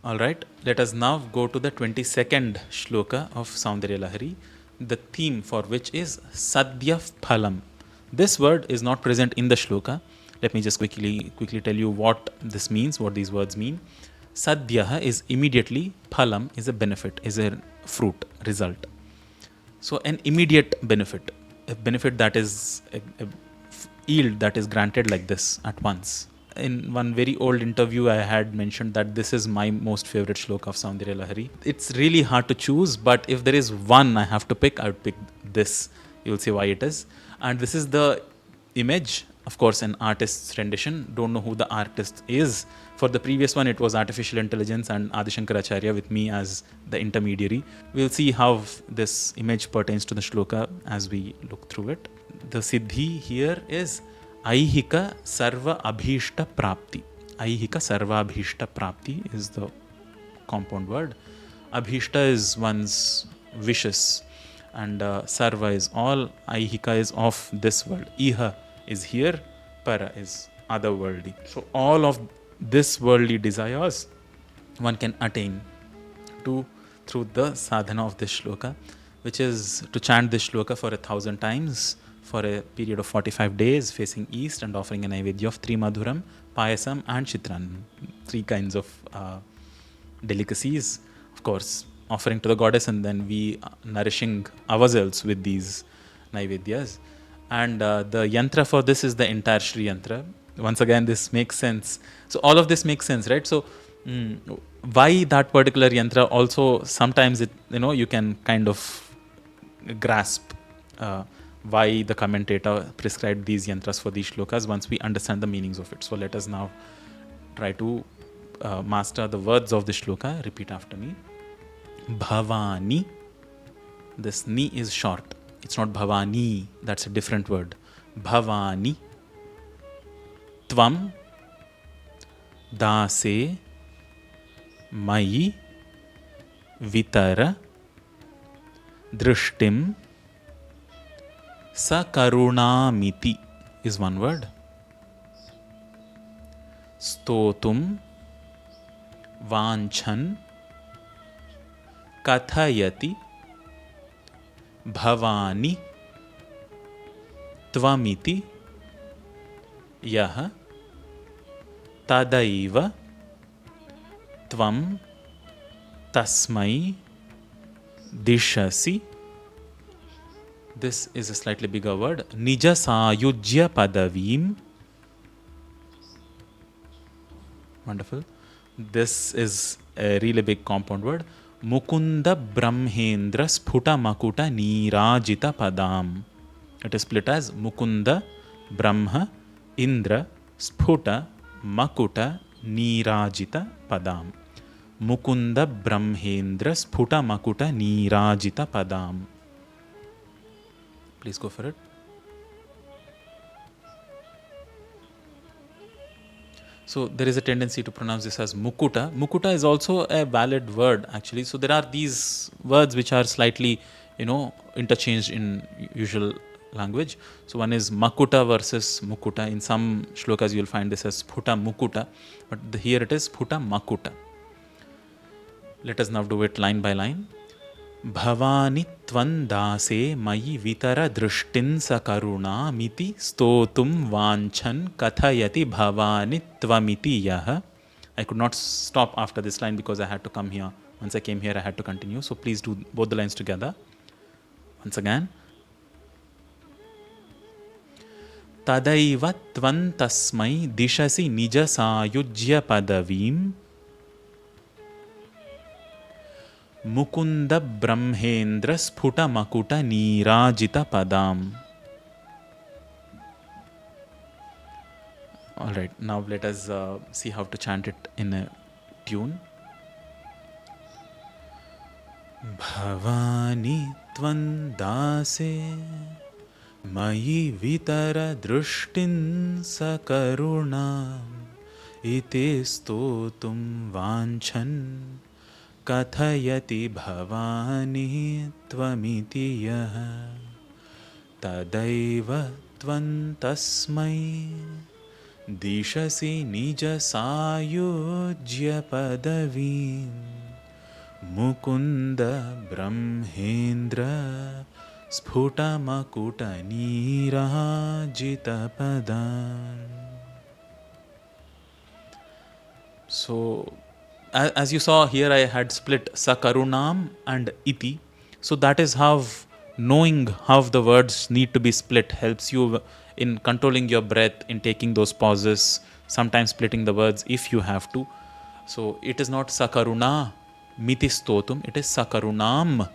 Alright, let us now go to the 22nd Shloka of Soundarya Lahari, the theme for which is Sadhya Phalam. This word is not present in the Shloka. Let me just quickly tell you what this means, what these words mean. Sadhya is immediately, Phalam is a benefit, is a fruit, result. So an immediate benefit, a benefit that is a yield that is granted like this at once. In one very old interview, I had mentioned that this is my most favorite shloka of Soundarya Lahari. It's really hard to choose, but if there is one I have to pick, I would pick this. You'll see why it is. And this is the image, of course, an artist's rendition. Don't know who the artist is. For the previous one, it was artificial intelligence and Adi Shankaracharya with me as the intermediary. We'll see how this image pertains to the shloka as we look through it. The Siddhi here is Aihika Sarva Abhishta Prapti. Aihika Sarva Abhishta Prapti is the compound word. Abhishta is one's wishes, and Sarva is all. Aihika is of this world. Iha is here, Para is otherworldly. So all of this worldly desires one can attain to through the sadhana of this shloka, which is to chant this shloka for 1,000 times for a period of 45 days facing east and offering a naivedya of 3 madhuram, payasam and chitran, 3 kinds of delicacies, of course, offering to the goddess, and then we nourishing ourselves with these naivedyas. And the yantra for this is the entire Shri yantra. Once again, this makes sense. So all of this makes sense, right? So why that particular yantra also, sometimes it, you can kind of grasp why the commentator prescribed these yantras for these shlokas once we understand the meanings of it. So let us now try to master the words of the shloka. Repeat after me. Bhavani. This ni is short. It's not Bhavani. That's a different word. Bhavani. Tvam. Dase. Mayi. Vitara. Drishtim. Sakarunamiti is one word. Stotum Vanchan Kathayati Bhavani Tvamiti Yah Tadaiva Tvam Tasmai Dishasi. This is a slightly bigger word. Nija Sayujya Padavim. Wonderful. This is a really big compound word. Mukunda Brahmendra Sphuta Makuta Nirajita Padam. It is split as Mukunda Brahma Indra Sphuta Makuta Nirajita Padam. Mukunda Brahmendra Sphuta Makuta Nirajita Padam. Please go for it. So there is a tendency to pronounce this as Mukuta. Mukuta is also a valid word actually. So there are these words which are slightly, interchanged in usual language. So one is Makuta versus Mukuta. In some shlokas you will find this as Sphuta Mukuta, but here it is Sphuta Makuta. Let us now do it line by line. Bhavani tvan dase mayi vitara drishtin sakaruna miti stotum vanchan kathayati bhavani tvamiti yah. I could not stop after this line because I had to come here. Once I came here, I had to continue. So please do both the lines together. Once again. Tadaiva tvan tasmai dishasi nija sayujya padavim Mukunda Brahmendra Sphuta Makuta Nirajita Padam. Alright, now let us see how to chant it in a tune. Bhavani Tvan Dase Mayi Vitara Drishtin Sakaruna Ite Stotum Vanchan Kathayati Bhavani Tvamiti Yah Tadaiva Tvan Tasmai dishasi nija sayujya padavim mukunda brahmendra sputamakuta nirajita padam. So as you saw here, I had split sakarunam and iti. So that is how knowing how the words need to be split helps you in controlling your breath, in taking those pauses, sometimes splitting the words if you have to. So it is not sakaruna miti stotum, it is sakarunam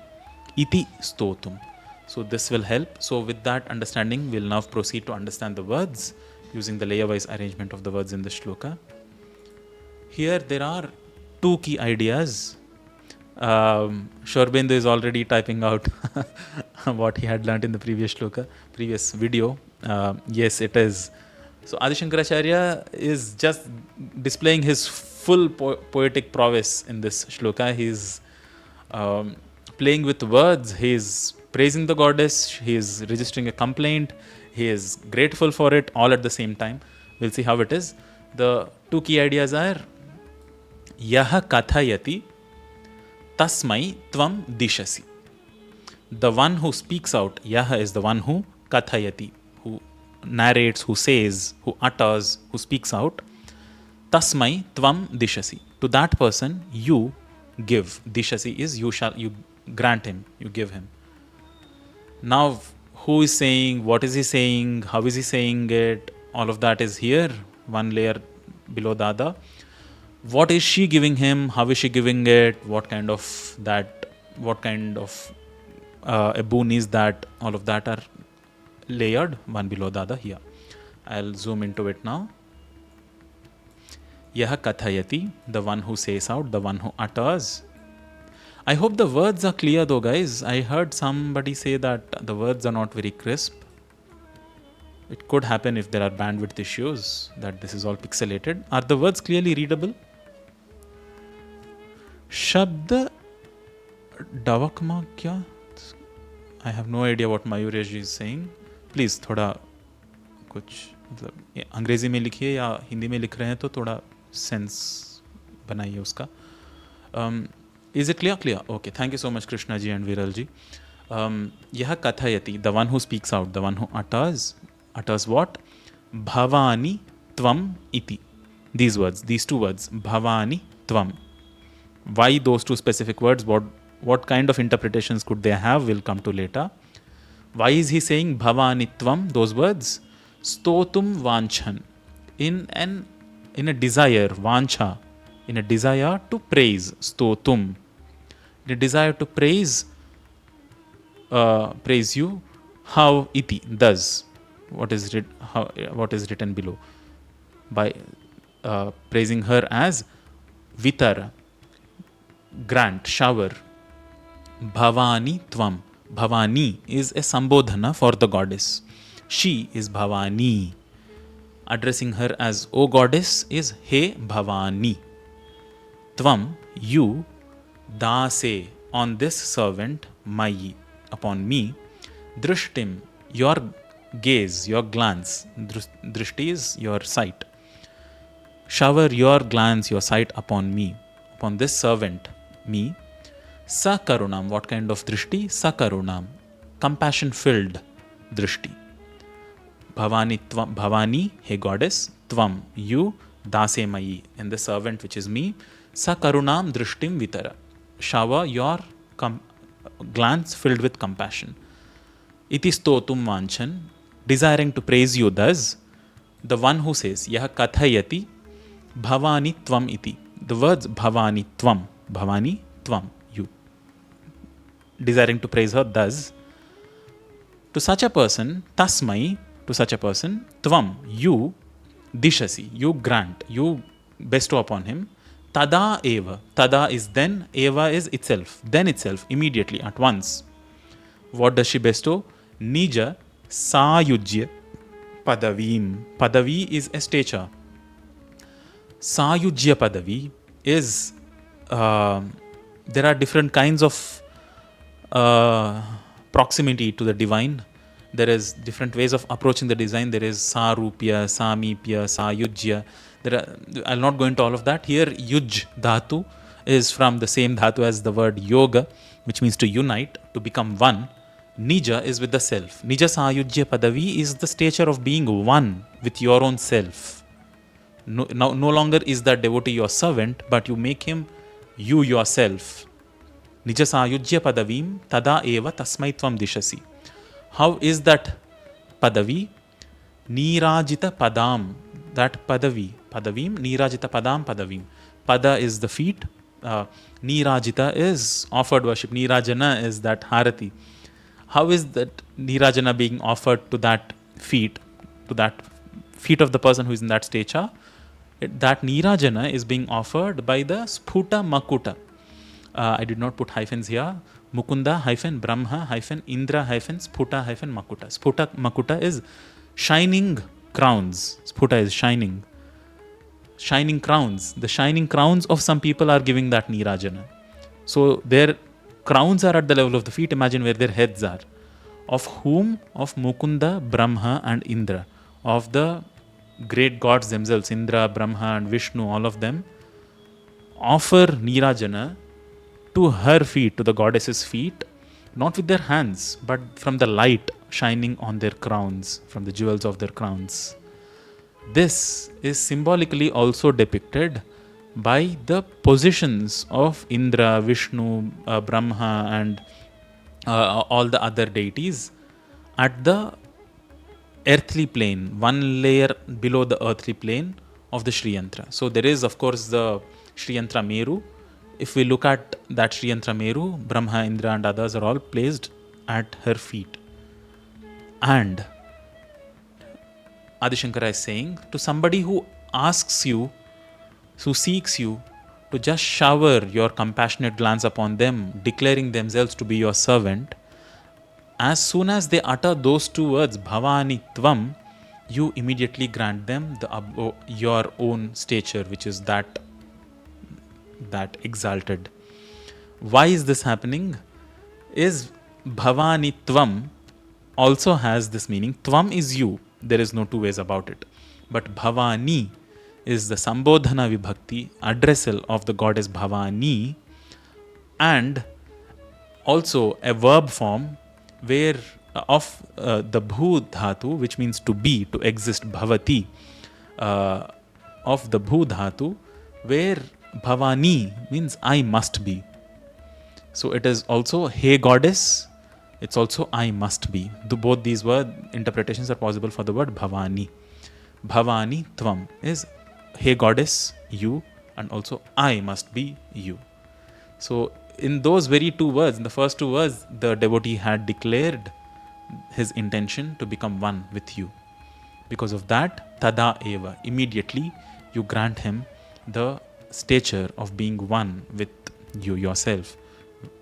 iti stotum. So this will help. So with that understanding, we'll now proceed to understand the words using the layer-wise arrangement of the words in the shloka. Here there are two key ideas. Shorbindu is already typing out what he had learnt in the previous video. Yes, it is. So Adi Shankaracharya is just displaying his full poetic prowess in this shloka. He's playing with words, he is praising the goddess, he is registering a complaint, he is grateful for it, all at the same time. We'll see how it is. The two key ideas are Yaha kathayati tasmai tvam dishasi. The one who speaks out, Yaha is the one who kathayati, who narrates, who says, who utters, who speaks out. Tasmai tvam dishasi. To that person you give. Dishasi is you grant him, you give him. Now who is saying, what is he saying, how is he saying it, all of that is here, one layer below the other. What is she giving him? How is she giving it? What kind of a boon is that? All of that are layered one below the other here. I'll zoom into it now. Yaha kathayati, the one who says out, the one who utters. I hope the words are clear though, guys. I heard somebody say that the words are not very crisp. It could happen if there are bandwidth issues, that this is all pixelated. Are the words clearly readable? Shabda Davakma kya? I have no idea what Mayuresh is saying. Please थोड़ा कुछ मतलब अंग्रेजी में लिखिए या हिंदी में लिख रहे हैं तो थोड़ा सेंस बनाइए उसका. Is it clear? Clear. Okay. Thank you so much, Krishna ji and Viral ji. Yaha kathayati, the one who speaks out, the one who utters. Utters what? Bhavani tvam iti. These words, these two words. Bhavani tvam. Why those two specific words? What kind of interpretations could they have? We'll come to later. Why is he saying Bhavani tvam? Those words. Stotum vanchan. In a desire, vancha. In a desire to praise. Stotum. In a desire to praise you. How iti does. What is written below? By praising her as Vitara. Grant, shower. Bhavani tvam. Bhavani is a sambodhana for the goddess. She is Bhavani. Addressing her as O goddess is He Bhavani. Tvam, you, dase, on this servant, mayi, upon me, drishtim, your gaze, your glance. Drishti is your sight. Shower your glance, your sight upon me, upon this servant, me. Sakarunam, what kind of drishti? Sakarunam, compassion filled drishti. Bhavani tvam, Bhavani, hey goddess, tvam, you, dase mayi, and the servant which is me. Sakarunam drishtim vitara, shower your glance filled with compassion. Iti stotum vanchan, desiring to praise you thus. The one who says, Yaha kathayati, Bhavani tvam iti. The words Bhavani tvam, you. Desiring to praise her thus. To such a person, tasmai, to such a person, tvam, you, dishasi, you grant, you bestow upon him. Tada eva. Tada is then, eva is itself, then itself, immediately, at once. What does she bestow? Nija sayujya padavim. Padavi is a stature. Sayujya padavi is, there are different kinds of proximity to the divine. There is different ways of approaching the design. There is Sarupya, Samipya, Sayujya. I'll not go into all of that. Here, Yuj Dhatu is from the same Dhatu as the word Yoga, which means to unite, to become one. Nija is with the self. Nija Sayujya Padavi is the stature of being one with your own self. No longer is that devotee your servant, but you make him you yourself. Nija Sayujya Padavim Tada Eva Tasmai Tvam Dishasi. How is that Padavi? Nirajita Padam. That Padavi. Padavim. Nirajita Padam Padavim. Pada is the feet. Nirajita is offered worship. Nirajana is that Harati. How is that Nirajana being offered to that feet of the person who is in that stature? That Nirajana is being offered by the Sphuta Makuta. I did not put hyphens here. Mukunda hyphen Brahma hyphen Indra hyphen Sphuta hyphen Makuta. Sphuta Makuta is shining crowns. Sphuta is shining. Shining crowns. The shining crowns of some people are giving that Nirajana. So their crowns are at the level of the feet. Imagine where their heads are. Of whom? Of Mukunda, Brahma and Indra. Of the great gods themselves, Indra, Brahma and Vishnu, all of them offer Nirajana to her feet, to the goddess's feet, not with their hands, but from the light shining on their crowns, from the jewels of their crowns. This is symbolically also depicted by the positions of Indra, Vishnu, Brahma and all the other deities at the earthly plane, one layer below the earthly plane of the Sri Yantra. So there is, of course, the Sri Yantra Meru. If we look at that Sri Yantra Meru, Brahma, Indra and others are all placed at her feet. And Adi Shankara is saying, to somebody who asks you, who seeks you, to just shower your compassionate glance upon them, declaring themselves to be your servant, as soon as they utter those two words, Bhavani Tvam, you immediately grant them your own stature, which is that exalted. Why is this happening? Is Bhavani Tvam also has this meaning. Tvam is you. There is no two ways about it. But Bhavani is the Sambodhana Vibhakti, addressal of the goddess Bhavani, and also a verb form where of the Bhu Dhatu, which means to be, to exist, Bhavati, of the Bhu Dhatu, where Bhavani means I must be. So it is also Hey Goddess, it's also I must be. Both these word interpretations are possible for the word Bhavani. Bhavani Tvam is Hey Goddess, you, and also I must be you. So in those very two words, in the first two words, the devotee had declared his intention to become one with you. Because of that, Tada Eva, immediately you grant him the stature of being one with you yourself,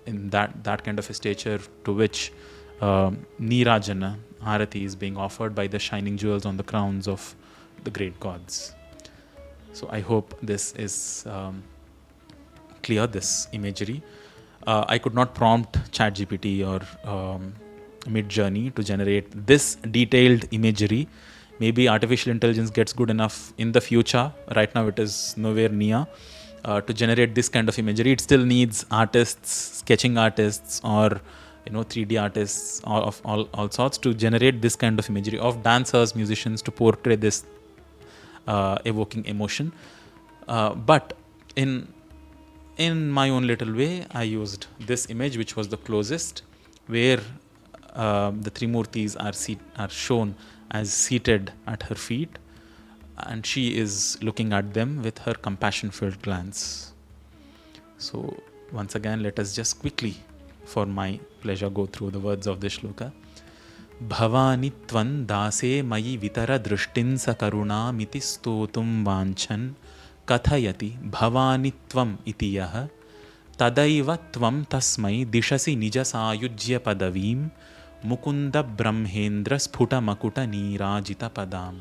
in that kind of a stature to which Nirajana, Arati, is being offered by the shining jewels on the crowns of the great gods. So I hope this is clear, this imagery. I could not prompt ChatGPT or Midjourney to generate this detailed imagery. Maybe artificial intelligence gets good enough in the future. Right now it is nowhere near to generate this kind of imagery. It still needs artists, sketching artists, or 3D artists of all sorts to generate this kind of imagery, of dancers, musicians, to portray this evoking emotion. But in my own little way, I used this image, which was the closest, where the Trimurtis are shown as seated at her feet, and she is looking at them with her compassion-filled glance. So once again, let us just quickly, for my pleasure, go through the words of this shloka. Bhavani tvan dase mayi vitara drishtin sa karuna miti stotum vanchan kathayati bhavani tvam iti yaha tadaiva tvam tasmai dishasi nija sayujya padavim mukunda brahmendra sphuta makuta nirajita padam.